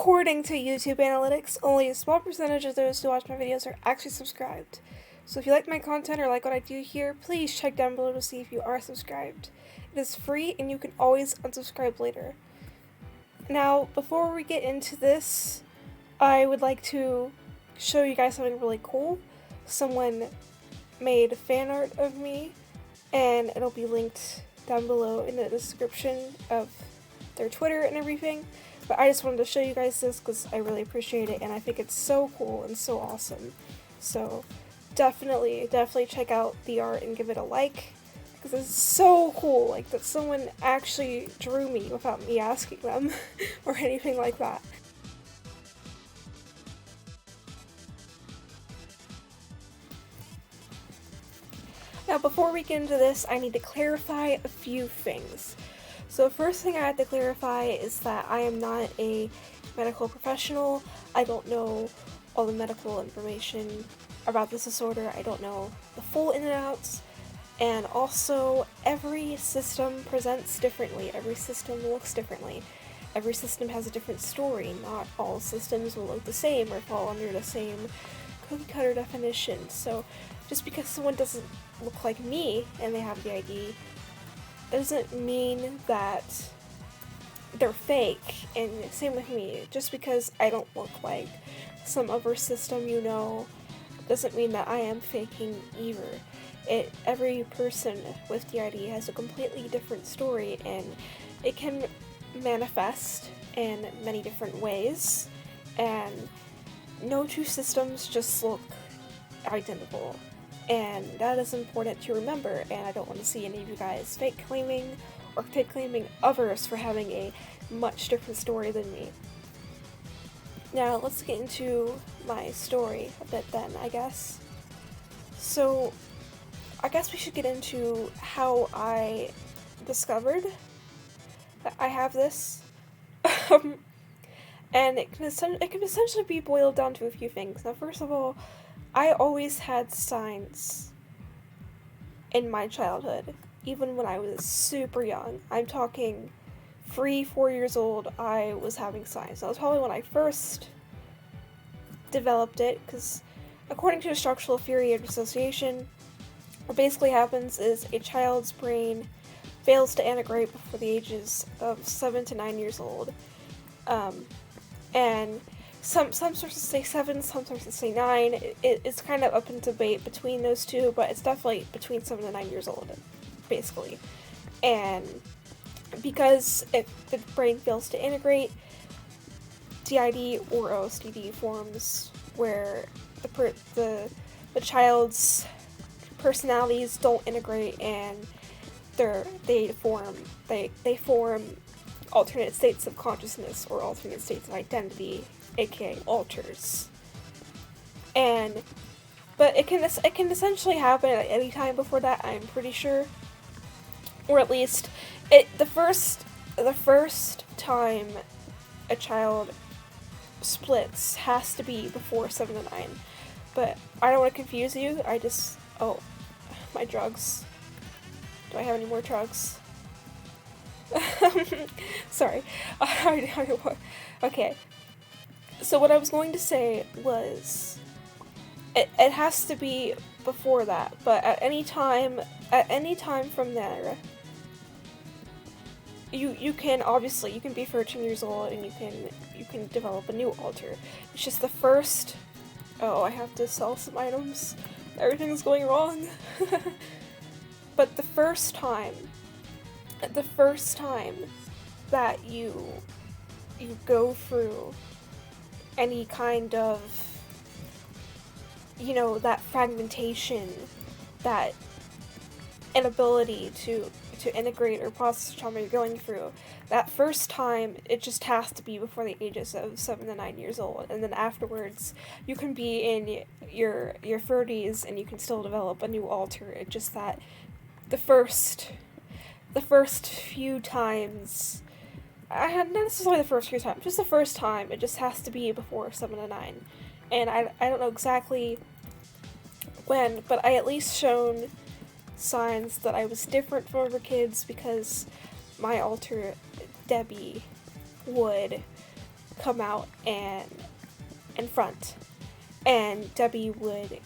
According to YouTube analytics, only a small percentage of those who watch my videos are actually subscribed. So if you like my content or like what I do here, please check down below to see if you are subscribed. It is free and you can always unsubscribe later. Now, before we get into this, I would like to show you guys something really cool. Someone made fan art of me, and it'll be linked down below in the description of their Twitter and everything. But I just wanted to show you guys this because I really appreciate it and I think it's so cool and so awesome. So definitely check out the art and give it a like because it's so cool, like that someone actually drew me without me asking them or anything like that. Now before we get into this, I need to clarify a few things. So the first thing I have to clarify is that I am not a medical professional. I don't know all the medical information about this disorder. I don't know the full in and outs. And also, every system presents differently. Every system looks differently. Every system has a different story. Not all systems will look the same or fall under the same cookie-cutter definition. So just because someone doesn't look like me and they have the ID doesn't mean that they're fake, and same with me. Just because I don't look like some other system you know doesn't mean that I am faking either. Every person with DID has a completely different story, and it can manifest in many different ways, and no two systems just look identical. And that is important to remember, and I don't want to see any of you guys fake claiming others for having a much different story than me. Now, let's get into my story a bit then, I guess. So, I guess we should get into how I discovered that I have this. And it can essentially be boiled down to a few things. Now, first of all, I always had signs in my childhood, even when I was super young. I'm talking 3-4 years old, I was having signs. That was probably when I first developed it, because according to the structural theory of dissociation, what basically happens is a child's brain fails to integrate before the ages of 7 to 9 years old. And some sources say 7, some sources say 9. It's kind of up in debate between those two, but it's definitely between 7 and 9 years old, basically. And because if the brain fails to integrate, DID or OSDD forms where the child's personalities don't integrate, and they form alternate states of consciousness or alternate states of identity, aka alters. But it can essentially happen at any time before that, I'm pretty sure. Or at least the first time a child splits has to be before 7 to 9. But I don't want to confuse you. Oh, my drugs. Do I have any more drugs? Sorry. Okay. So what I was going to say was, it has to be before that, but at any time from there, you can be 13 years old and you can develop a new alter. It's just the first. Oh, I have to sell some items. Everything's going wrong. But the first time that you go through any kind of, that fragmentation, that inability to integrate or process the trauma you're going through, that first time, it just has to be before the ages of 7 to 9 years old, and then afterwards, you can be in your 30s and you can still develop a new alter. It's just that the first few times, not necessarily the first few times, just the first time, it just has to be before 7 to 9. And I don't know exactly when, but I at least shown signs that I was different from other kids because my alter, Debbie, would come out and in front, and Debbie would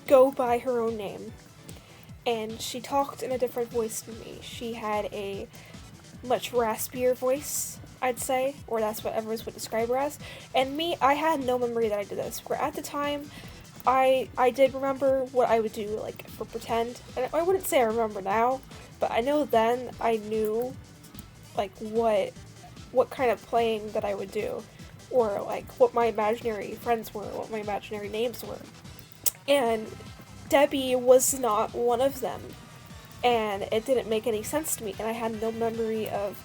go by her own name, and she talked in a different voice than me. She had a much raspier voice, I'd say, or that's what others would describe her as, and me, I had no memory that I did this, where at the time, I did remember what I would do, like, for pretend, and I wouldn't say I remember now, but I know then I knew, like, what kind of playing that I would do, or, like, what my imaginary friends were, what my imaginary names were, and Debbie was not one of them, and it didn't make any sense to me, and I had no memory of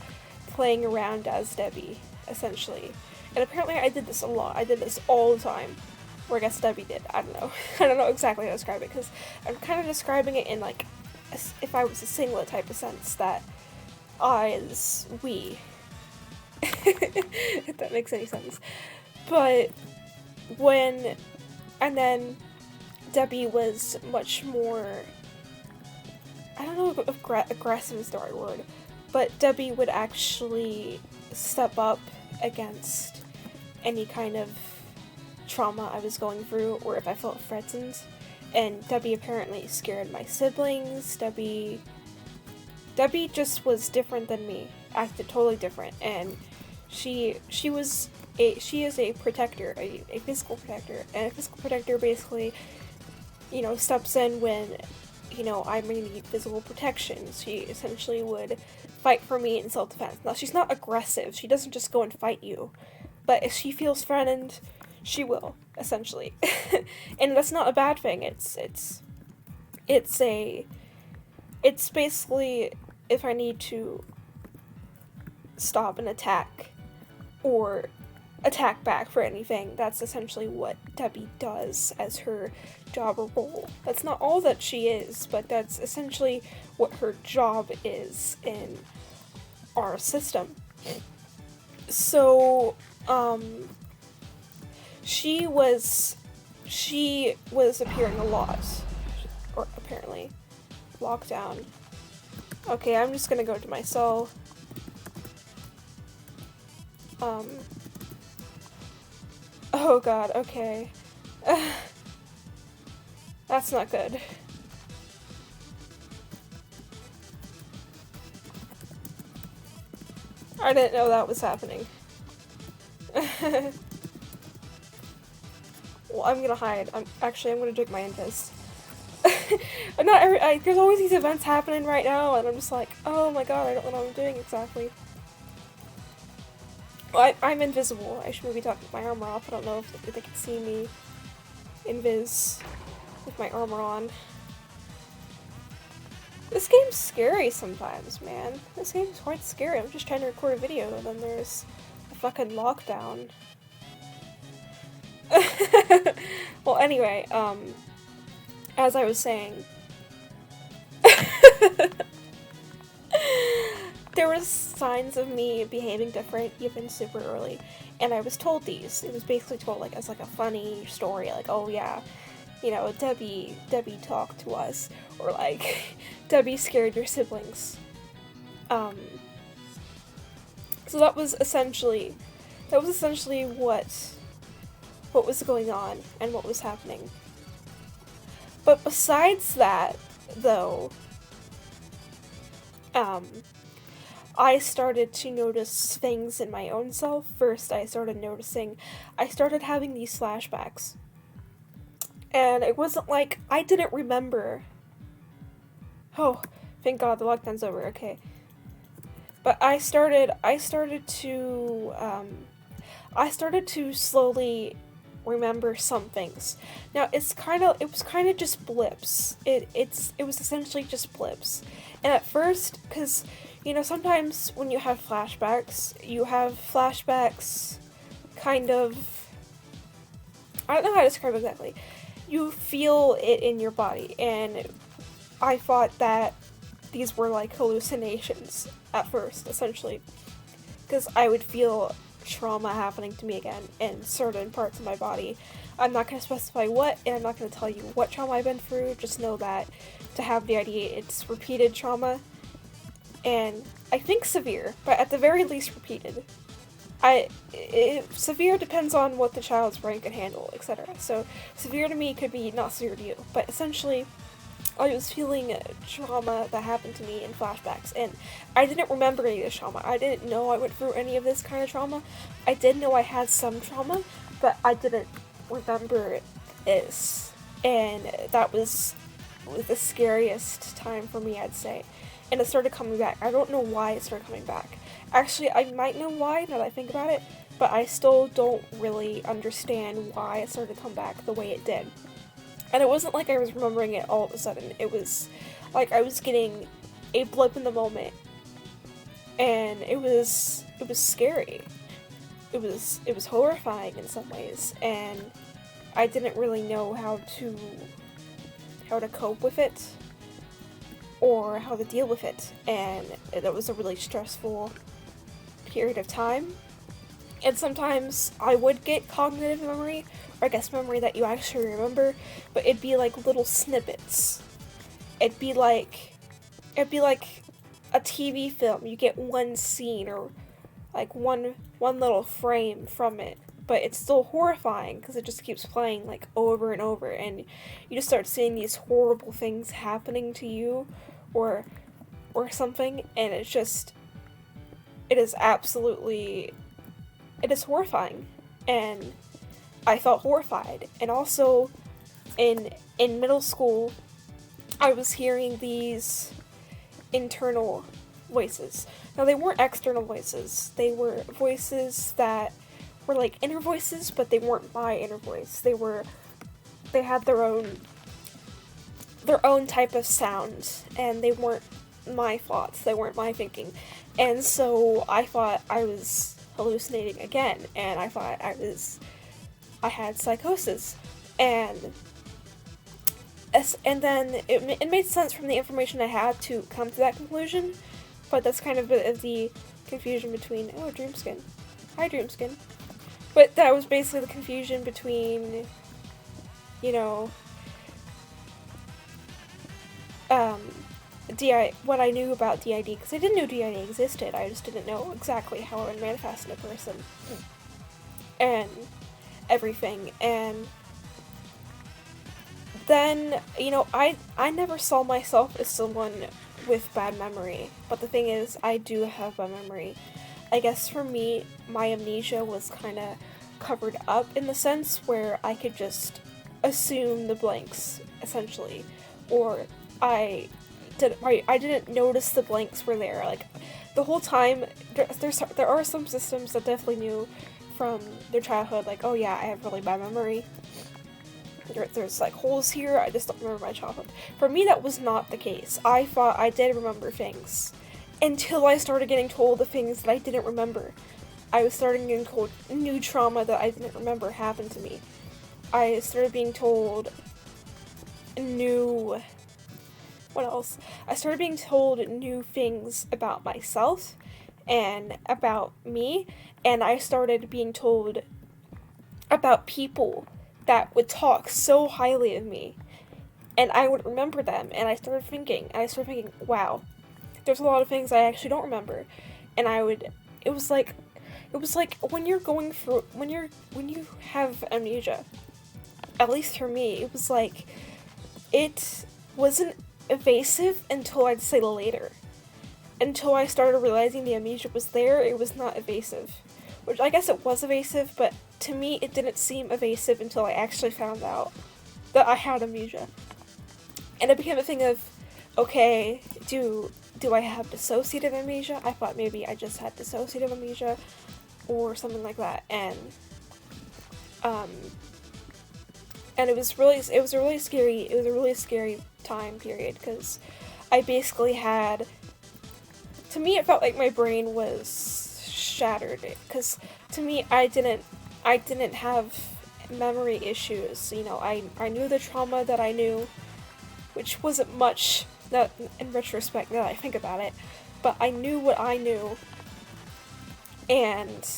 playing around as Debbie, essentially, and apparently I did this a lot. I did this all the time. Or I guess Debbie did. I don't know. I don't know exactly how to describe it, because I'm kind of describing it in, like, if I was a singlet type of sense, that I is we. If that makes any sense. But and then Debbie was much more, I don't know if aggressive is the right word, but Debbie would actually step up against any kind of trauma I was going through, or if I felt threatened, and Debbie apparently scared my siblings. Debbie just was different than me, acted totally different, and she is a protector, a physical protector, and a physical protector basically, steps in when, I may need physical protection. She essentially would fight for me in self-defense. Now, she's not aggressive, she doesn't just go and fight you, but if she feels threatened, she will, essentially. And that's not a bad thing. It's basically, if I need to stop an attack or attack back for anything, that's essentially what Debbie does as her job or role. That's not all that she is, but that's essentially what her job is in our system. So, she was appearing a lot, or apparently, lockdown. Okay, I'm just gonna go to my cell. Oh god, okay. That's not good. I didn't know that was happening. Well, I'm gonna hide. I'm gonna drink my Invis. There's always these events happening right now, and I'm just like, oh my god, I don't know what I'm doing exactly. Well, I'm invisible. I should maybe talk with my armor off. I don't know if they can see me invis with my armor on. This game's scary sometimes, man. This game's quite scary. I'm just trying to record a video, and then there's a fucking lockdown. Well, anyway, as I was saying, there was signs of me behaving different even super early, and I was told these. It was basically told, like, as, like, a funny story, like, oh yeah, Debbie talked to us, or, like, Debbie scared your siblings. So that was essentially what was going on and what was happening. But besides that, though, I started to notice things in my own self. First, I started having these flashbacks. And it wasn't like, I didn't remember. Oh, thank God the lockdown's over, okay. But I started to slowly remember some things. Now, it was kind of just blips. It was essentially just blips. And at first, because, sometimes when you have flashbacks kind of, I don't know how to describe it exactly. You feel it in your body, and I thought that these were like hallucinations at first, essentially, because I would feel trauma happening to me again in certain parts of my body. I'm not going to specify what, and I'm not going to tell you what trauma I've been through. Just know that to have the idea it's repeated trauma, and I think severe, but at the very least repeated. severe depends on what the child's brain can handle, etc. So severe to me could be not severe to you, but essentially I was feeling trauma that happened to me in flashbacks, and I didn't remember any of this trauma. I didn't know I went through any of this kind of trauma. I did know I had some trauma, but I didn't remember this, and that was the scariest time for me, I'd say. And it started coming back. I don't know why it started coming back. Actually, I might know why now that I think about it, but I still don't really understand why it started to come back the way it did. And it wasn't like I was remembering it all of a sudden. It was like I was getting a blip in the moment, and it was scary. It was horrifying in some ways, and I didn't really know how to cope with it or how to deal with it, and it was a really stressful period of time. And sometimes I would get cognitive memory, or I guess memory that you actually remember, but it'd be like little snippets. It'd be like a TV film. You get one scene or like one little frame from it, but it's still horrifying because it just keeps playing like over and over, and you just start seeing these horrible things happening to you or something, and it is horrifying, and I felt horrified. And also in middle school, I was hearing these internal voices. Now, they weren't external voices. They were voices that were like inner voices, but they weren't my inner voice. They had their own type of sound, and they weren't my thoughts. They weren't my thinking. And so I thought I was hallucinating again, and I thought I had psychosis, and then it made sense from the information I had to come to that conclusion, but that's kind of the confusion between, oh, Dreamskin. Hi, Dreamskin. But that was basically the confusion between, what I knew about DID, because I didn't know DID existed. I just didn't know exactly how it would manifest in a person and everything. And then, I never saw myself as someone with bad memory, but the thing is, I do have bad memory. I guess for me, my amnesia was kind of covered up in the sense where I could just assume the blanks, essentially, or I didn't notice the blanks were there. Like, the whole time, there are some systems that definitely knew from their childhood, like, oh yeah, I have really bad memory. There's like holes here, I just don't remember my childhood. For me, that was not the case. I thought I did remember things, until I started getting told the things that I didn't remember. I was starting getting told new trauma that I didn't remember happened to me. I started being told what else? I started being told new things about myself and about me, and I started being told about people that would talk so highly of me, and I would remember them, and I started thinking, wow, there's a lot of things I actually don't remember. And it was like when you have amnesia, at least for me, it was like, it wasn't evasive until I'd say later. Until I started realizing the amnesia was there, it was not evasive. Which, I guess it was evasive, but to me, it didn't seem evasive until I actually found out that I had amnesia. And it became a thing of, okay, do I have dissociative amnesia? I thought maybe I just had dissociative amnesia, or something like that, and it was a really scary time period, because I basically had, to me, it felt like my brain was shattered, because to me, I didn't have memory issues. I knew the trauma that I knew, which wasn't much, that in retrospect, now that I think about it, but I knew what I knew, and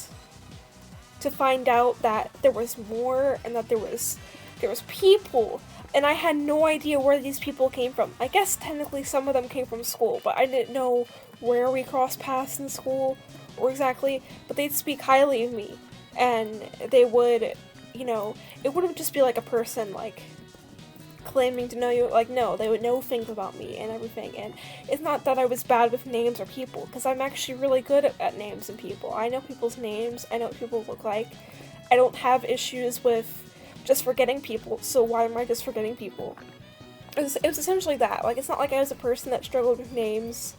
to find out that there was more, and that there was people, and I had no idea where these people came from. I guess technically some of them came from school, but I didn't know where we crossed paths in school or exactly, but they'd speak highly of me, and they would, you know, it wouldn't just be like a person like claiming to know you, like, no, they would know things about me and everything. And it's not that I was bad with names or people, because I'm actually really good at names and people. I know people's names, I know what people look like. I don't have issues with just forgetting people, so why am I just forgetting people? It was essentially that. Like, it's not like I was a person that struggled with names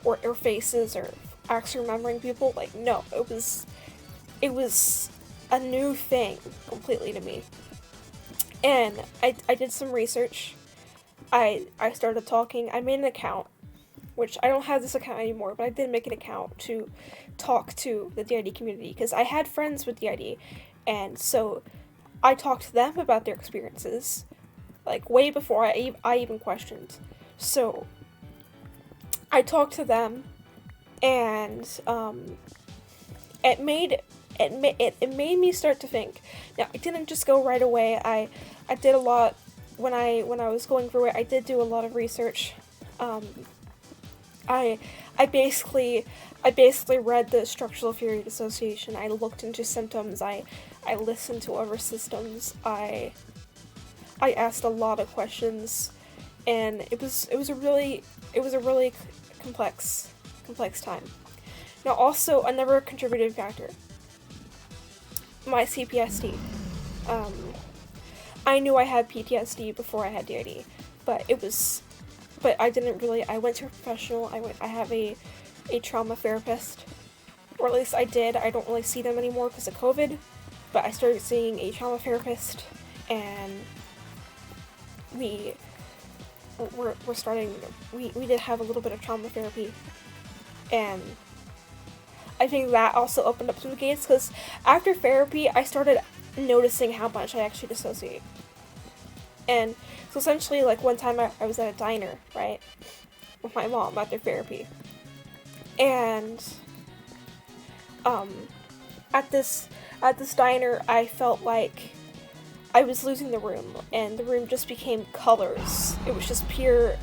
or faces or actually remembering people. Like, no, it was a new thing completely to me. And I did some research. I started talking. I made an account, which I don't have this account anymore, but I did make an account to talk to the DID community, because I had friends with DID, and so I talked to them about their experiences, like, way before I even questioned. So I talked to them, and it made me start to think. Now, it didn't just go right away. I did a lot when I was going through it. I did do a lot of research. I basically read the structural theory dissociation. I looked into symptoms. I listened to other systems. I asked a lot of questions, and it was a really complex time. Now, also another contributing factor, my CPSD. I knew I had PTSD before I had DID, but I didn't really. I went to a professional. I have a trauma therapist, or at least I did. I don't really see them anymore because of COVID, but I started seeing a trauma therapist, and we did have a little bit of trauma therapy, and I think that also opened up some gates, because after therapy I started noticing how much I actually dissociate. And so essentially, like, one time I was at a diner, right, with my mom after therapy, and at this diner I felt like I was losing the room, and the room just became colors. It was just pure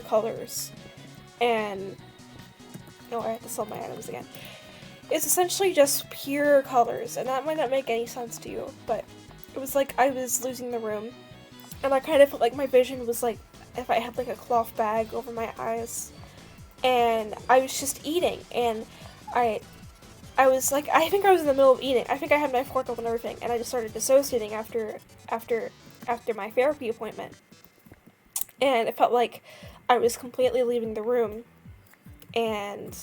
colors. And no, I have to sell my items again. It's essentially just pure colors, and that might not make any sense to you, but it was like I was losing the room, and I kind of felt like my vision was like if I had like a cloth bag over my eyes, and I was just eating, and I was like, I think I was in the middle of eating. I think I had my fork open and everything, and I just started dissociating after my therapy appointment, and it felt like I was completely leaving the room. And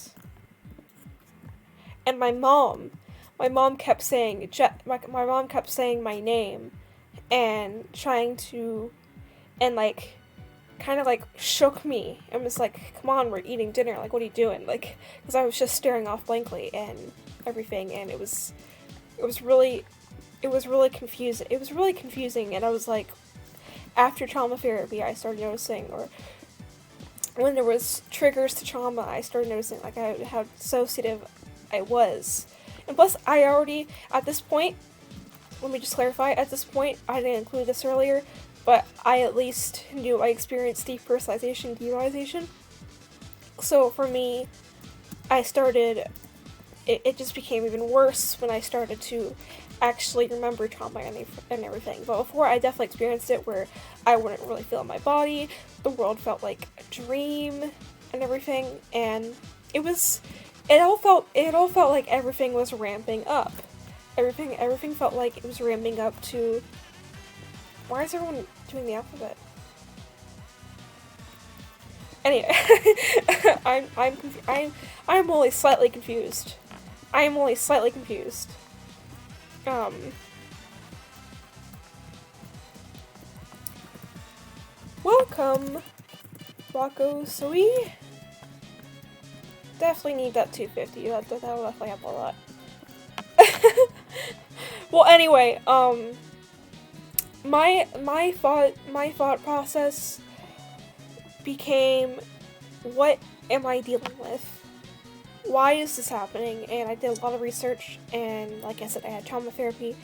my mom kept saying my mom kept saying my name, and trying to, and like, kind of like shook me and was like, "Come on, we're eating dinner. Like, what are you doing?" Like, because I was just staring off blankly and everything, and it was really confusing. It was really confusing, and I was like, after trauma therapy, I started noticing, or when there was triggers to trauma, I started noticing like how dissociative I was. And plus, I already, at this point, let me just clarify, at this point, I didn't include this earlier, but I at least knew I experienced depersonalization, derealization. So for me, it just became even worse when I started to actually remember trauma and everything. But before, I definitely experienced it where I wouldn't really feel my body, the world felt like a dream and everything, and it all felt like everything was ramping up. Everything felt like it was ramping up to. Why is everyone doing the alphabet? Anyway, I'm only slightly confused. Welcome, Wako Sui. Definitely need that 250. That'll definitely help a lot. Well, anyway, my thought process became, what am I dealing with? Why is this happening? And I did a lot of research, and like I said, I had trauma therapy,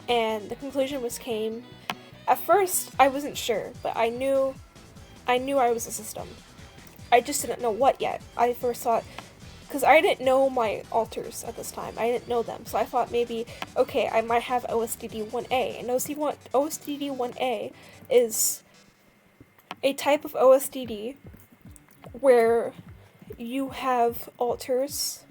and the conclusion came. At first, I wasn't sure, but I knew I was a system. I just didn't know what yet. I first thought, because I didn't know my alters at this time. I didn't know them. So I thought maybe, okay, I might have OSDD1A. And OSDD1A is a type of OSDD where you have alters,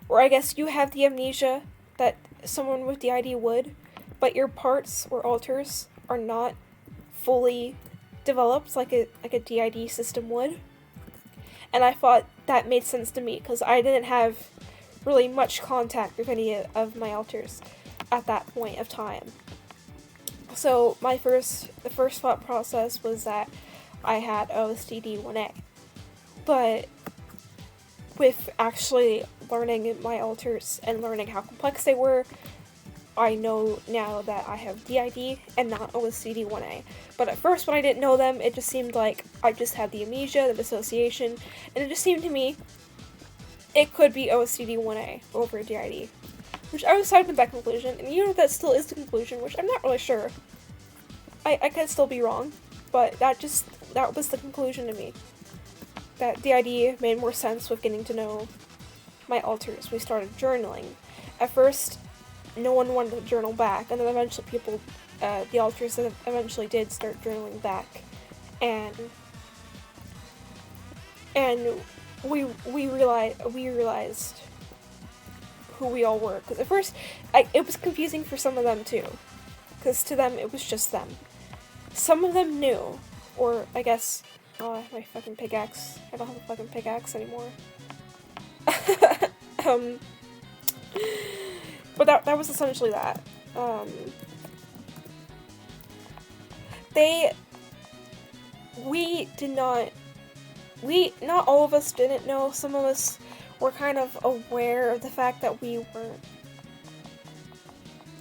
or I guess you have the amnesia that someone with DID would, but your parts or alters are not fully developed like a DID system would. And I thought that made sense to me because I didn't have really much contact with any of my alters at that point of time. So the first thought process was that I had OSDD1A. But with actually learning my alters and learning how complex they were, I know now that I have DID and not OSDD1A. But at first, when I didn't know them, it just seemed like I just had the amnesia, the dissociation, and it just seemed to me it could be OSDD1A over DID. Which I was decided with that conclusion, and even if that still is the conclusion, which I'm not really sure, I could still be wrong, but that was the conclusion to me. That DID made more sense with getting to know my alters. We started journaling. At first, no one wanted to journal back, and then eventually the alters that eventually did start journaling back, and we realized who we all were. Because at first, it was confusing for some of them too, because to them it was just them. Some of them knew, or I guess, oh, my fucking pickaxe. I don't have a fucking pickaxe anymore. But that was essentially that. Not all of us didn't know. Some of us were kind of aware of the fact that we weren't,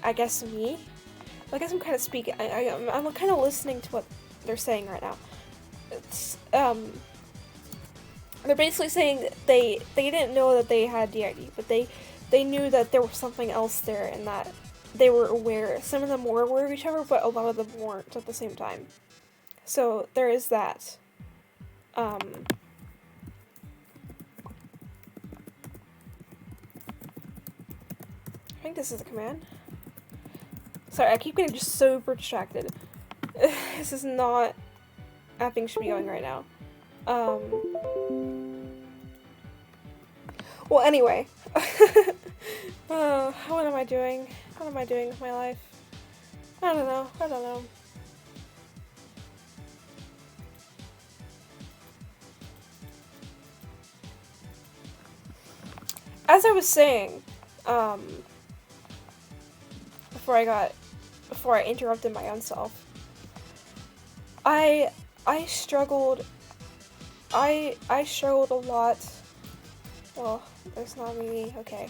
I guess me? I guess I'm kind of speaking, I'm kind of listening to what they're saying right now. It's, they're basically saying that they didn't know that they had DID, but they knew that there was something else there and that they were aware. Some of them were aware of each other, but a lot of them weren't at the same time. So there is that. I think this is a command. Sorry, I keep getting just super distracted. This is not how things should be going right now. Well, anyway. What am I doing? What am I doing with my life? I don't know. As I was saying, before I interrupted my own self, I struggled a lot. Well, there's not really, okay.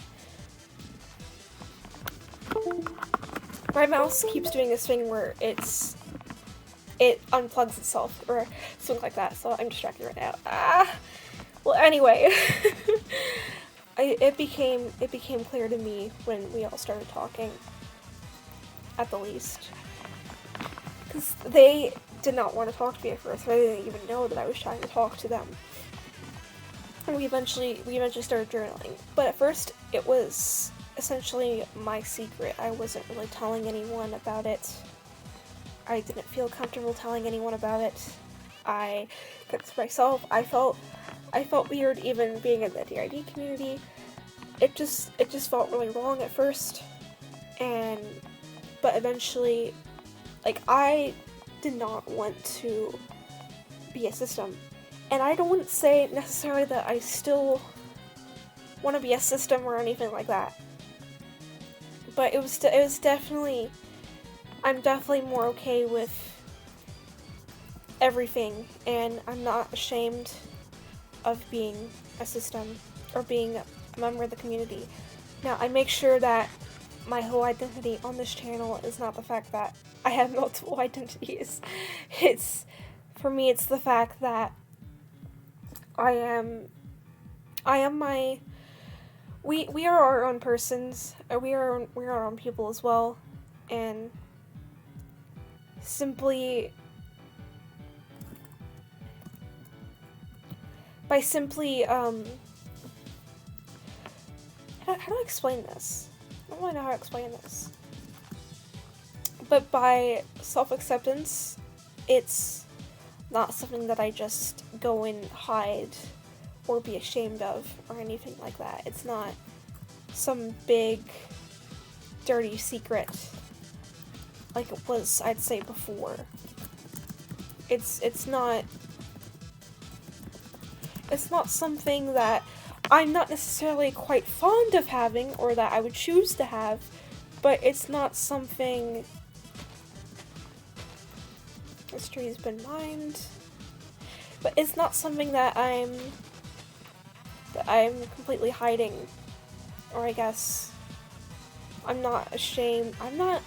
My mouse keeps doing this thing where it unplugs itself, or something like that, so I'm distracted right now. Well, anyway, it became clear to me when we all started talking, at the least. Because they did not want to talk to me at first, I didn't even know that I was trying to talk to them. And we eventually started journaling. But at first, it was essentially my secret. I wasn't really telling anyone about it. I didn't feel comfortable telling anyone about it. I kept it to myself. I felt weird even being in the DID community. It just felt really wrong at first. But eventually, like, I did not want to be a system. And I don't say necessarily that I still want to be a system or anything like that. But it was definitely, I'm definitely more okay with everything, and I'm not ashamed of being a system or being a member of the community. Now, I make sure that my whole identity on this channel is not the fact that I have multiple identities. For me, it's the fact that I am my, we are our own persons, we are our own people as well, and simply by simply, how do I explain this? I don't really know how to explain this. But by self-acceptance, it's not something that I just go and hide or be ashamed of or anything like that. It's not some big, dirty secret like it was, I'd say, before. It's not something that I'm not necessarily quite fond of having or that I would choose to have, but it's not something... This tree's been mined. But it's not something that I'm completely hiding, or I guess I'm not ashamed. I'm not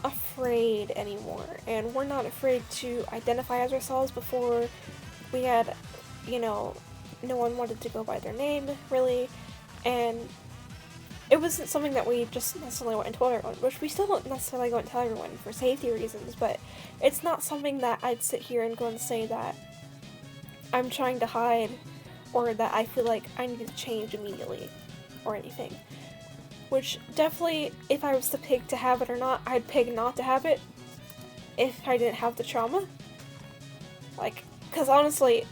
afraid anymore, and we're not afraid to identify as ourselves. Before, we had, no one wanted to go by their name, really, and it wasn't something that we just necessarily went and told everyone, which we still don't necessarily go and tell everyone for safety reasons, but it's not something that I'd sit here and go and say that I'm trying to hide, or that I feel like I need to change immediately, or anything. Which, definitely, if I was to pick to have it or not, I'd pick not to have it if I didn't have the trauma. Like, because honestly,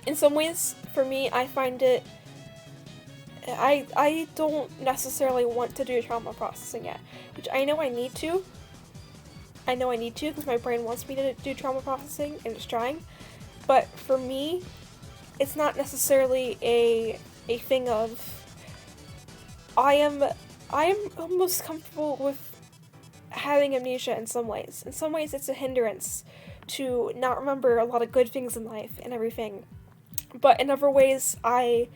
in some ways, for me, I find it, I don't necessarily want to do trauma processing yet, which I know I need to. I know I need to, because my brain wants me to do trauma processing, and it's trying. But for me, it's not necessarily a thing of... I am almost comfortable with having amnesia in some ways. In some ways, it's a hindrance to not remember a lot of good things in life and everything. But in other ways, I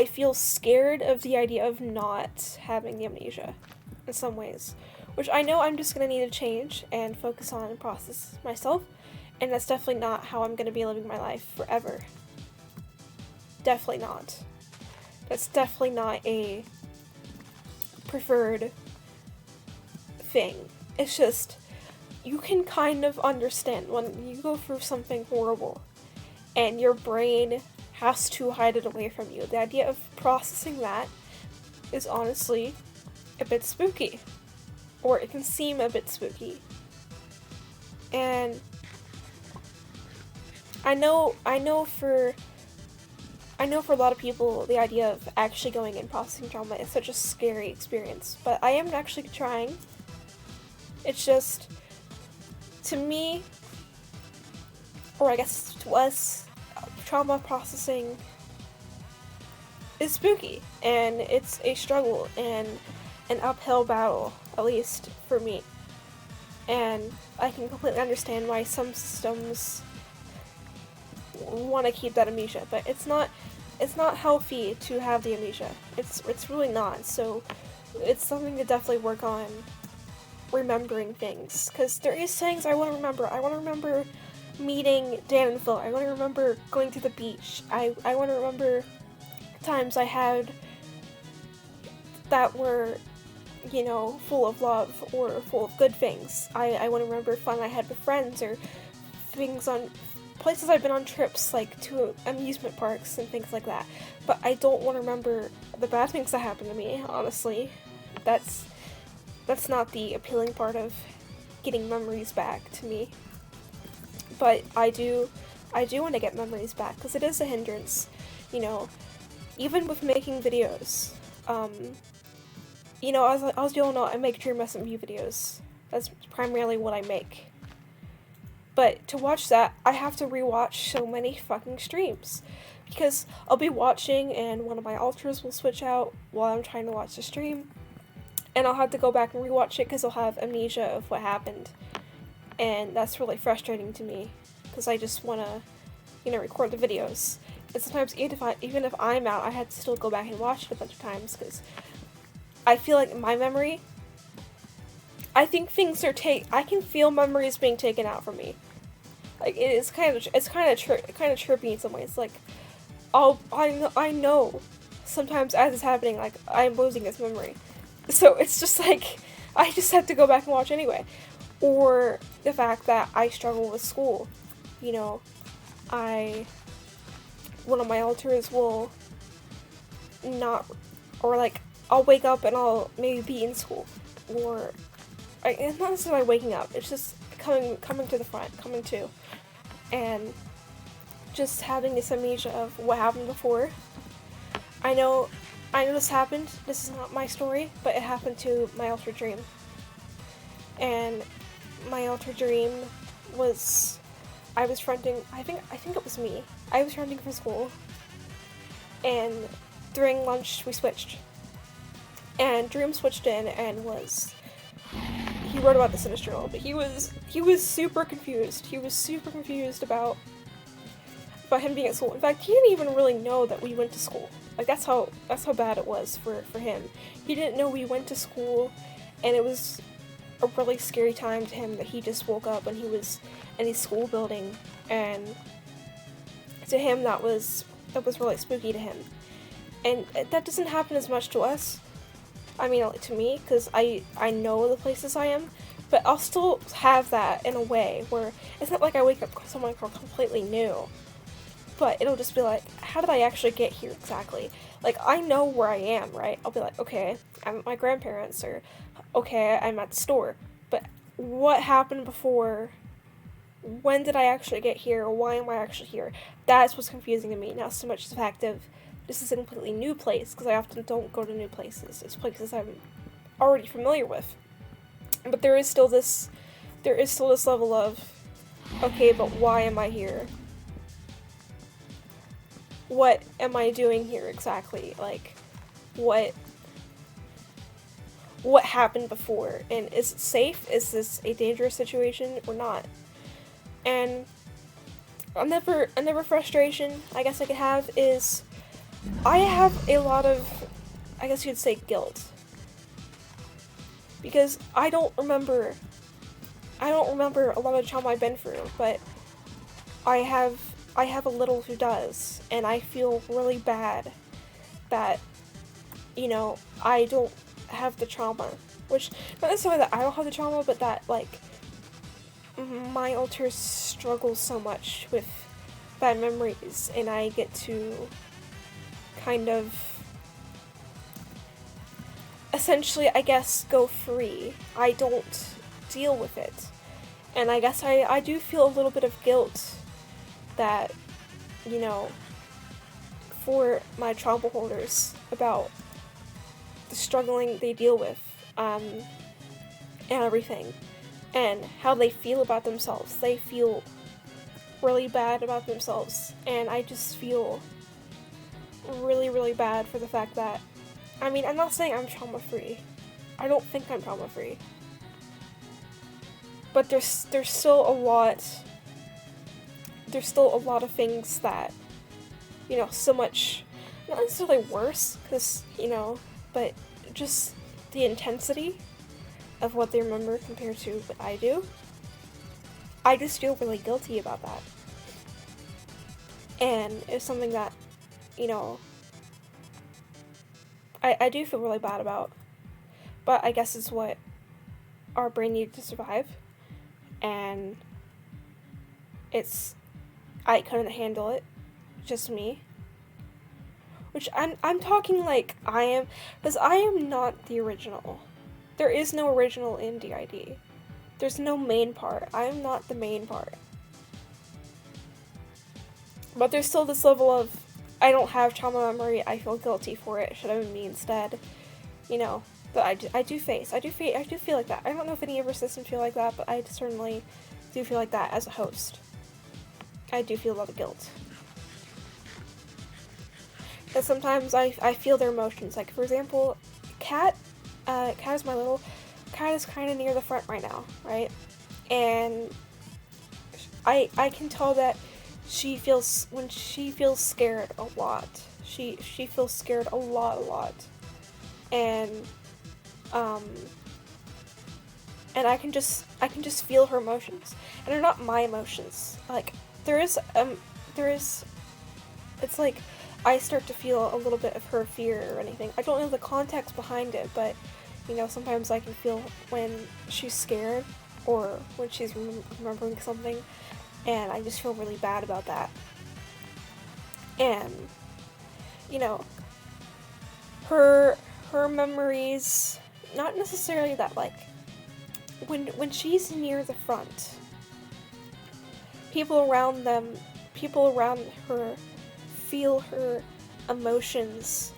feel scared of the idea of not having the amnesia in some ways. Which I know I'm just going to need to change and focus on and process myself. And that's definitely not how I'm going to be living my life forever. Definitely not. That's definitely not a preferred thing. It's just, you can kind of understand when you go through something horrible and your brain has to hide it away from you. The idea of processing that is honestly a bit spooky, or it can seem a bit spooky. And I know for a lot of people, the idea of actually going and processing trauma is such a scary experience, but I am actually trying. It's just, to me, or I guess to us, trauma processing is spooky, and it's a struggle and an uphill battle, at least for me. And I can completely understand why some systems want to keep that amnesia, but it's not healthy to have the amnesia. It's really not. So it's something to definitely work on remembering things, because there is things I want to remember. I want to remember meeting Dan and Phil. I want to remember going to the beach. I want to remember times I had that were, full of love or full of good things. I want to remember fun I had with friends, or things on places I've been on, trips like to amusement parks and things like that. But I don't want to remember the bad things that happened to me, honestly. That's not the appealing part of getting memories back to me. But I do want to get memories back, because it is a hindrance, even with making videos. As you all know, I make Dream SMP videos. That's primarily what I make. But to watch that, I have to rewatch so many fucking streams. Because I'll be watching and one of my ultras will switch out while I'm trying to watch the stream. And I'll have to go back and rewatch it because I'll have amnesia of what happened. And that's really frustrating to me, because I just want to, record the videos. And sometimes even if I'm out, I had to still go back and watch it a bunch of times, because I feel like my memory, I think I can feel memories being taken out from me. Like, it's kind of trippy in some ways. Like, I know sometimes as it's happening, like, I'm losing this memory. So it's just like, I just have to go back and watch anyway. Or the fact that I struggle with school. one of my alters will not, or like, I'll wake up and I'll maybe be in school, or, it's not necessarily waking up, it's just coming to the front, coming to, and just having this amnesia of what happened before. I know this happened, this is not my story, but it happened to my alter dream. And my alter dream was, I was fronting, I think it was me. I was fronting for school, and during lunch we switched. And Dream switched in and he wrote about this in his journal, but he was super confused. He was super confused about him being at school. In fact, he didn't even really know that we went to school. Like, that's how bad it was for him. He didn't know we went to school, and it was a really scary time to him that he just woke up and he was in a school building, and to him that was really spooky to him. And that doesn't happen as much to us. I mean, to me, because I know the places I am, but I'll still have that in a way where it's not like I wake up somewhere completely new, but it'll just be like, how did I actually get here exactly? Like, I know where I am, right? I'll be like, okay, I'm at my grandparents', or okay, I'm at the store, but what happened before? When did I actually get here? Why am I actually here? That's what's confusing to me, not so much the fact of this is a completely new place, because I often don't go to new places. It's places I'm already familiar with. But there is still this level of, okay, but why am I here? What am I doing here exactly? Like, what happened before? And is it safe? Is this a dangerous situation or not? And another frustration I guess I could have is I have a lot of, I guess you'd say, guilt. Because I don't remember a lot of trauma I've been through, but I have a little who does, and I feel really bad that, you know, I don't have the trauma. Which, not necessarily that I don't have the trauma, but that, like, my alters struggle so much with bad memories, and I get to kind of, essentially, I guess, go free. I don't deal with it. And I guess I do feel a little bit of guilt that, you know, for my trauma holders about the struggling they deal with, and everything, and how they feel about themselves. They feel really bad about themselves, and I just feel really, really bad for the fact that, I mean, I'm not saying I'm trauma-free. I don't think I'm trauma-free. But there's still a lot of things that, you know, so much, not necessarily worse, because, you know, but just the intensity of what they remember compared to what I do. I just feel really guilty about that. And it's something that, you know, I do feel really bad about. But I guess it's what our brain needed to survive. And I couldn't handle it. Just me. Which I'm talking like I am, because I am not the original. There is no original in DID. There's no main part. I am not the main part. But there's still this level of, I don't have trauma memory, I feel guilty for it, should have been me instead. You know, that I do feel like that. I don't know if any of our systems feel like that, but I certainly do feel like that as a host. I do feel a lot of guilt. And sometimes I feel their emotions. Like, for example, Kat is my little, Kat is kind of near the front right now, right? And I can tell that when she feels scared a lot. She feels scared a lot. And I can just feel her emotions. And they're not my emotions. Like, it's like, I start to feel a little bit of her fear or anything. I don't know the context behind it, but, you know, sometimes I can feel when she's scared or when she's remembering something, and I just feel really bad about that. And, you know, her memories, not necessarily that, like, when she's near the front, people around her feel her emotions,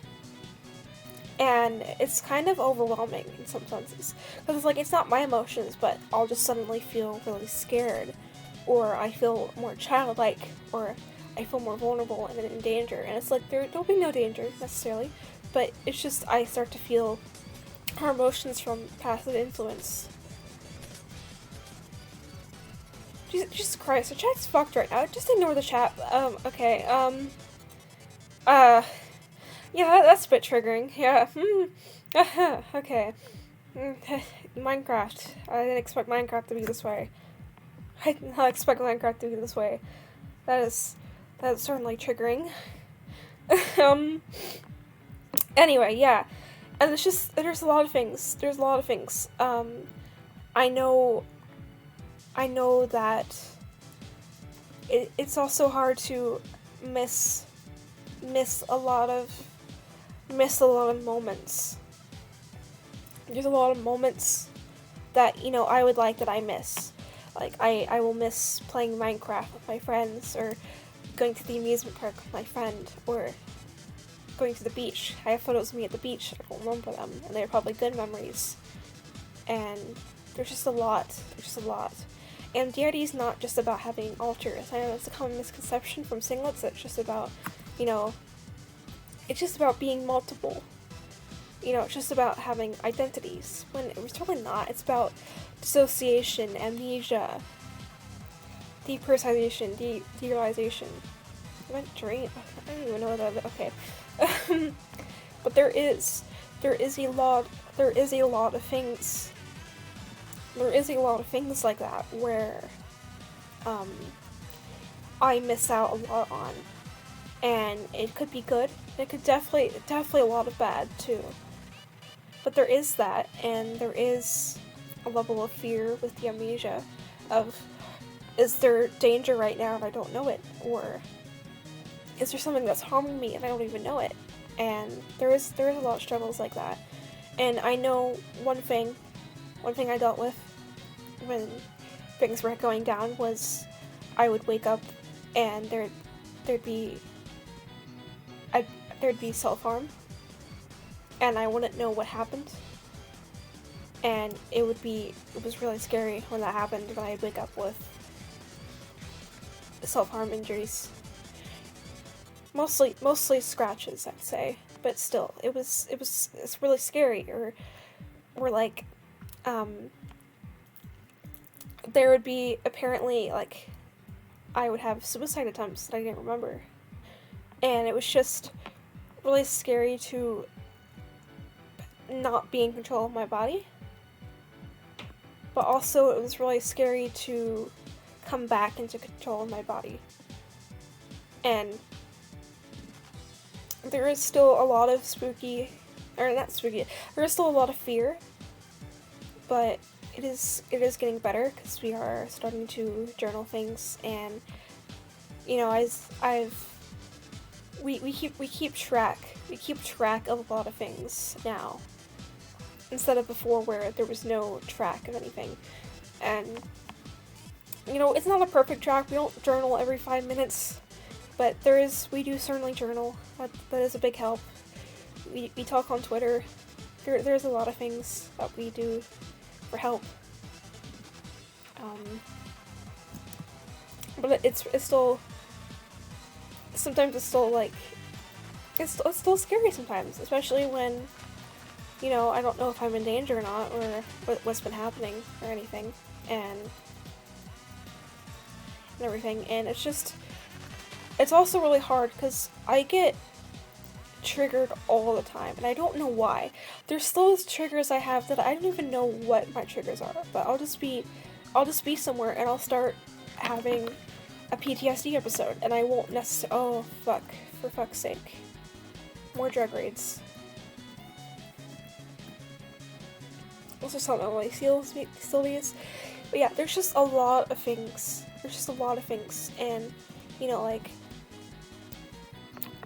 and it's kind of overwhelming in some senses, because it's like, it's not my emotions, but I'll just suddenly feel really scared, or I feel more childlike, or I feel more vulnerable and in danger, and it's like, there'll be no danger necessarily, but it's just, I start to feel her emotions from passive influence. Jesus Christ, the chat's fucked right now. Just ignore the chat. Okay, yeah, that's a bit triggering. Yeah, okay. Minecraft. I didn't expect Minecraft to be this way. I did not expect Minecraft to be this way. That is certainly triggering. Anyway, yeah. And it's just, there's a lot of things. I know that it's also hard to miss a lot of moments. There's a lot of moments that, you know, I would like that I miss. Like, I will miss playing Minecraft with my friends, or going to the amusement park with my friend, or going to the beach. I have photos of me at the beach, I don't remember them, and they're probably good memories. And there's just a lot. And DID is not just about having alters. I know that's a common misconception from singlets, that it's just about, you know, it's just about being multiple. You know, it's just about having identities, when it was totally not. It's about dissociation, amnesia, depersonalization, derealization. Am I dream? I don't even know what that is. Okay. But there is a lot of things. There is a lot of things like that where I miss out a lot on, and it could be good. It could definitely a lot of bad too. But there is that, and there is a level of fear with the amnesia of, is there danger right now and I don't know it, or is there something that's harming me and I don't even know it? And there is a lot of struggles like that. And I know one thing I dealt with when things were going down was, I would wake up and there'd be self-harm, and I wouldn't know what happened, and it was really scary when that happened, when I'd wake up with self-harm injuries. Mostly scratches, I'd say, but still, it's really scary. Or like, there would be, apparently, like, I would have suicide attempts that I didn't remember, and it was just really scary to not be in control of my body, but also it was really scary to come back into control of my body. And there is still a lot of there is still a lot of fear, but it is getting better, because we are starting to journal things, and, you know, we keep track of a lot of things now, instead of before where there was no track of anything. And, you know, it's not a perfect track. We don't journal every 5 minutes, but we do certainly journal. That is a big help. We talk on Twitter. There's a lot of things that we do for help. But it's still, sometimes it's still like, it's still scary sometimes, especially when, you know, I don't know if I'm in danger or not, or what's been happening or anything, and everything. And it's also really hard, because I get triggered all the time, and I don't know why. There's still those triggers I have that I don't even know what my triggers are, but I'll just be somewhere and I'll start having a PTSD episode, and I won't necessarily, oh fuck, for fuck's sake. More drug raids. Also something like Sylvia's. But yeah, there's just a lot of things. And, you know, like,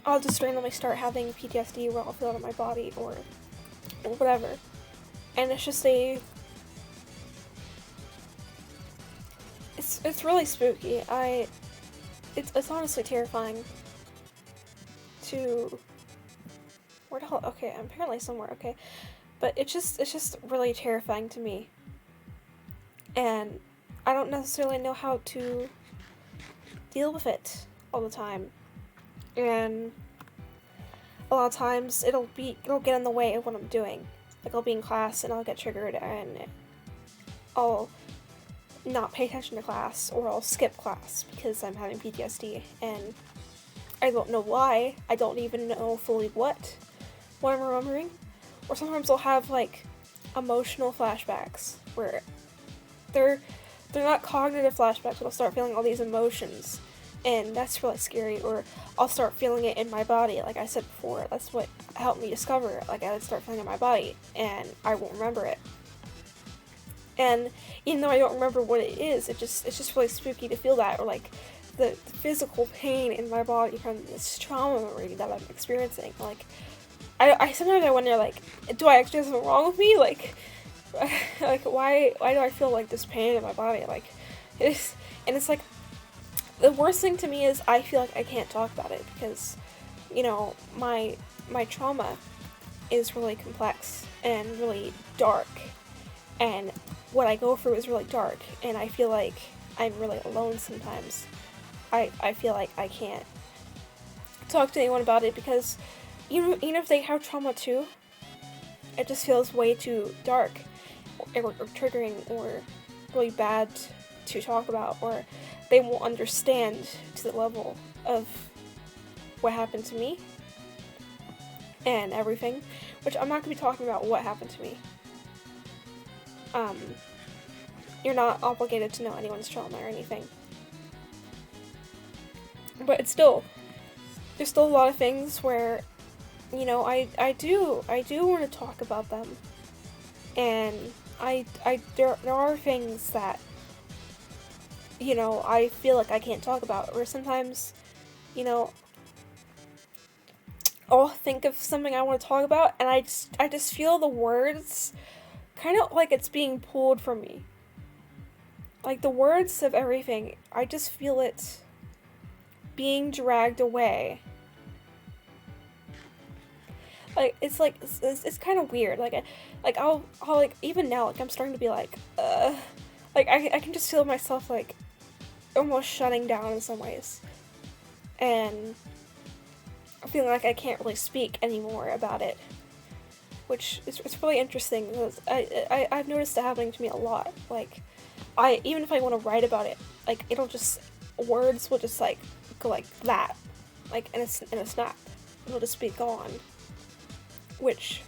I'll just randomly start having PTSD where I'll feel it in my body or whatever. And it's just it's really spooky. It's honestly terrifying to, where the hell, okay, I'm apparently somewhere, okay. But it's just really terrifying to me. And I don't necessarily know how to deal with it all the time. And a lot of times it'll get in the way of what I'm doing. Like, I'll be in class and I'll get triggered and I'll not pay attention to class, or I'll skip class because I'm having PTSD and I don't know why. I don't even know fully what I'm remembering. Or sometimes I'll have like emotional flashbacks where they're not cognitive flashbacks, but I'll start feeling all these emotions, and that's really scary. Or I'll start feeling it in my body, like I said before. That's what helped me discover it. Like, I would start feeling it in my body, and I won't remember it. And even though I don't remember what it is, it's just really spooky to feel that, or like the physical pain in my body from this trauma memory that I'm experiencing. Like, I sometimes I wonder, like, do I actually have something wrong with me? Like why do I feel like this pain in my body? Like, it's like, the worst thing to me is I feel like I can't talk about it because, you know, my trauma is really complex and really dark, and what I go through is really dark, and I feel like I'm really alone sometimes. I feel like I can't talk to anyone about it because even if they have trauma too, it just feels way too dark or triggering or really bad to talk about, or they won't understand to the level of what happened to me and everything, which I'm not going to be talking about what happened to me. You're not obligated to know anyone's trauma or anything. But there's still a lot of things where, you know, I do want to talk about them. And there are things that, you know, I feel like I can't talk about, or sometimes, you know, I'll think of something I want to talk about, and I just feel the words kind of like it's being pulled from me. Like, the words of everything, I just feel it being dragged away. Like, it's kind of weird. I'll like, even now, like, I'm starting to be like, like, I can just feel myself, like, almost shutting down in some ways. And feeling like I can't really speak anymore about it. Which it's really interesting because I've noticed it happening to me a lot. Like, even if I want to write about it, like, words will just, like, go like that. Like, in a snap. It'll just be gone. Which,